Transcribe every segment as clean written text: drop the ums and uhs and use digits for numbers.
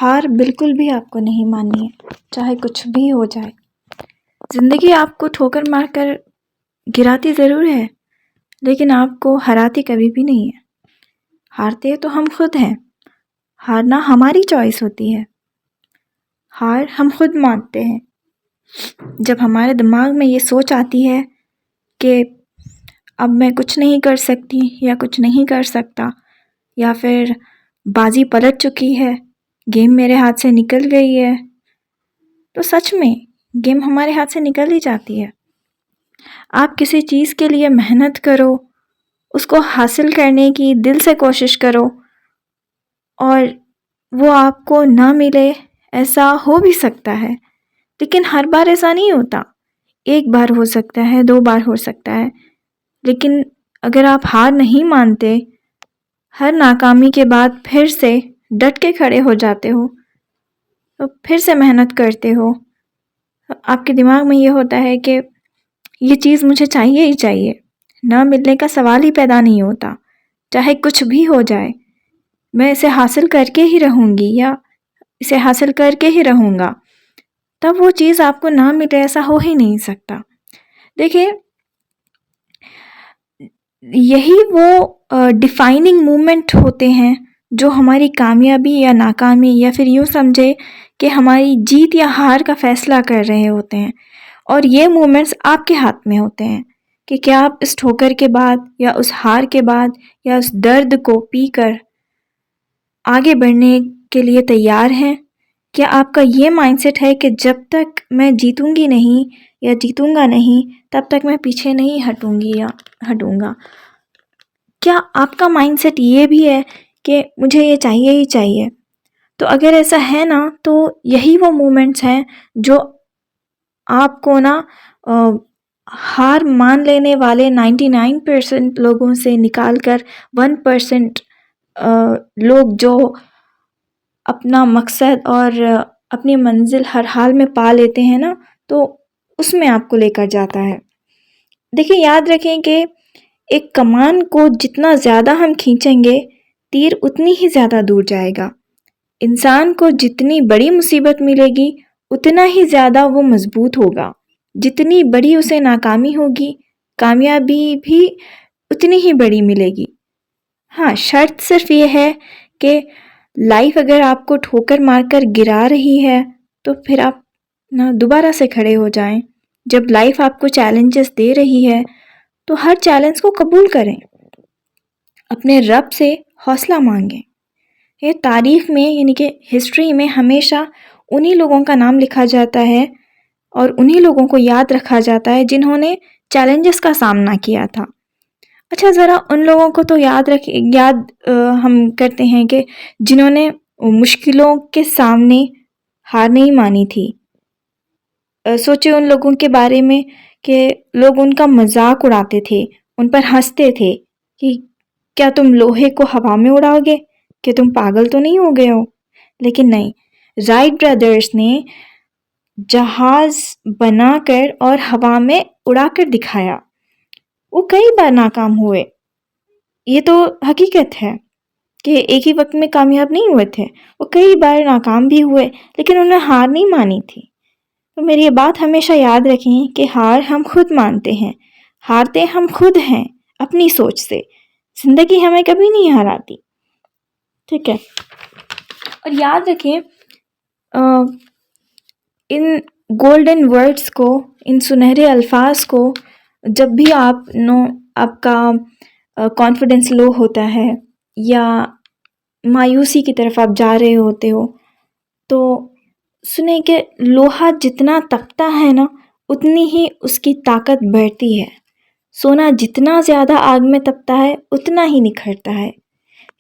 हार बिल्कुल भी आपको नहीं माननी है, चाहे कुछ भी हो जाए। ज़िंदगी आपको ठोकर मारकर गिराती ज़रूर है, लेकिन आपको हराती कभी भी नहीं है। हारते तो हम खुद हैं, हारना हमारी चॉइस होती है। हार हम खुद मानते हैं। जब हमारे दिमाग में ये सोच आती है कि अब मैं कुछ नहीं कर सकती या कुछ नहीं कर सकता, या फिर बाजी पलट चुकी है, गेम मेरे हाथ से निकल गई है, तो सच में गेम हमारे हाथ से निकल ही जाती है। आप किसी चीज़ के लिए मेहनत करो, उसको हासिल करने की दिल से कोशिश करो, और वो आपको ना मिले, ऐसा हो भी सकता है, लेकिन हर बार ऐसा नहीं होता। एक बार हो सकता है, 2 बार हो सकता है, लेकिन अगर आप हार नहीं मानते, हर नाकामी के बाद फिर से डट के खड़े हो जाते हो, तो फिर से मेहनत करते हो, तो आपके दिमाग में ये होता है कि ये चीज़ मुझे चाहिए ही चाहिए, ना मिलने का सवाल ही पैदा नहीं होता। चाहे कुछ भी हो जाए, मैं इसे हासिल करके ही रहूँगी या इसे हासिल करके ही रहूँगा। तब वो चीज़ आपको ना मिले, ऐसा हो ही नहीं सकता। देखिए, यही वो डिफाइनिंग मोमेंट होते हैं जो हमारी कामयाबी या नाकामी, या फिर यूँ समझे कि हमारी जीत या हार का फ़ैसला कर रहे होते हैं। और ये मोमेंट्स आपके हाथ में होते हैं कि क्या आप इस ठोकर के बाद या उस हार के बाद या उस दर्द को पीकर आगे बढ़ने के लिए तैयार हैं। क्या आपका ये माइंडसेट है कि जब तक मैं जीतूंगी नहीं या जीतूंगा नहीं, तब तक मैं पीछे नहीं हटूंगी या हटूंगा। क्या आपका माइंडसेट ये भी है कि मुझे ये चाहिए ही चाहिए। तो अगर ऐसा है ना, तो यही वो मोमेंट्स हैं जो आपको ना हार मान लेने वाले 99% लोगों से निकाल कर 1% लोग जो अपना मकसद और अपनी मंजिल हर हाल में पा लेते हैं ना, तो उसमें आपको लेकर जाता है। देखिए, याद रखें कि एक कमान को जितना ज़्यादा हम खींचेंगे, तीर उतनी ही ज़्यादा दूर जाएगा। इंसान को जितनी बड़ी मुसीबत मिलेगी, उतना ही ज़्यादा वो मजबूत होगा। जितनी बड़ी उसे नाकामी होगी, कामयाबी भी उतनी ही बड़ी मिलेगी। हाँ, शर्त सिर्फ ये है कि लाइफ अगर आपको ठोकर मारकर गिरा रही है, तो फिर आप ना दोबारा से खड़े हो जाएं। जब लाइफ आपको चैलेंजेस दे रही है, तो हर चैलेंज को कबूल करें, अपने रब से हौसला मांगें। ये तारीख में, यानी कि हिस्ट्री में, हमेशा उन्हीं लोगों का नाम लिखा जाता है और उन्हीं लोगों को याद रखा जाता है जिन्होंने चैलेंजेस का सामना किया था। अच्छा, ज़रा उन लोगों को तो हम करते हैं कि जिन्होंने मुश्किलों के सामने हार नहीं मानी थी। सोचे उन लोगों के बारे में कि लोग उनका मजाक उड़ाते थे, उन पर हंसते थे कि क्या तुम लोहे को हवा में उड़ाओगे, कि तुम पागल तो नहीं हो गए हो। लेकिन नहीं, राइट ब्रदर्स ने जहाज बनाकर और हवा में उड़ाकर दिखाया। वो कई बार नाकाम हुए, ये तो हकीकत है कि एक ही वक्त में कामयाब नहीं हुए थे। वो कई बार नाकाम भी हुए, लेकिन उन्हें हार नहीं मानी थी। तो मेरी ये बात हमेशा याद रखें कि हार हम खुद मानते हैं, हारते हम खुद हैं अपनी सोच से। जिंदगी हमें कभी नहीं हराती, ठीक है। और याद रखें, इन गोल्डन वर्ड्स को, इन सुनहरे अल्फाज को, जब भी आपका कॉन्फिडेंस लो होता है या मायूसी की तरफ आप जा रहे होते हो, तो सुने कि लोहा जितना तपता है ना, उतनी ही उसकी ताकत बढ़ती है। सोना जितना ज़्यादा आग में तपता है, उतना ही निखरता है।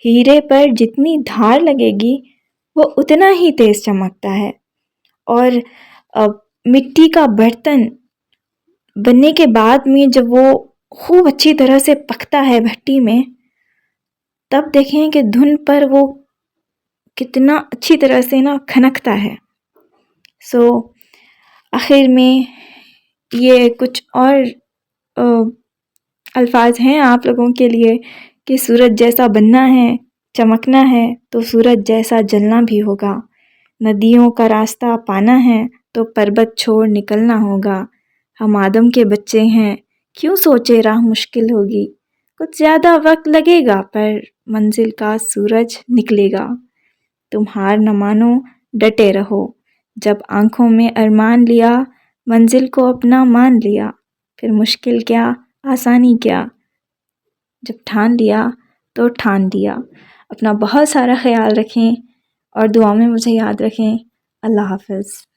हीरे पर जितनी धार लगेगी, वो उतना ही तेज चमकता है। और मिट्टी का बर्तन बनने के बाद में जब वो खूब अच्छी तरह से पकता है भट्टी में, तब देखें कि धुन पर वो कितना अच्छी तरह से ना खनकता है। आखिर में ये कुछ और अल्फाज हैं आप लोगों के लिए कि सूरज जैसा बनना है, चमकना है, तो सूरज जैसा जलना भी होगा। नदियों का रास्ता पाना है तो पर्वत छोड़ निकलना होगा। हम आदम के बच्चे हैं, क्यों सोचे राह मुश्किल होगी। कुछ ज़्यादा वक्त लगेगा पर मंजिल का सूरज निकलेगा। तुम हार न मानो, डटे रहो। जब आँखों में अरमान लिया, मंजिल को अपना मान लिया। फिर मुश्किल क्या, आसानी क्या, जब ठान लिया तो ठान लिया। अपना बहुत सारा ख्याल रखें और दुआ में मुझे याद रखें। अल्लाह हाफ़िज़।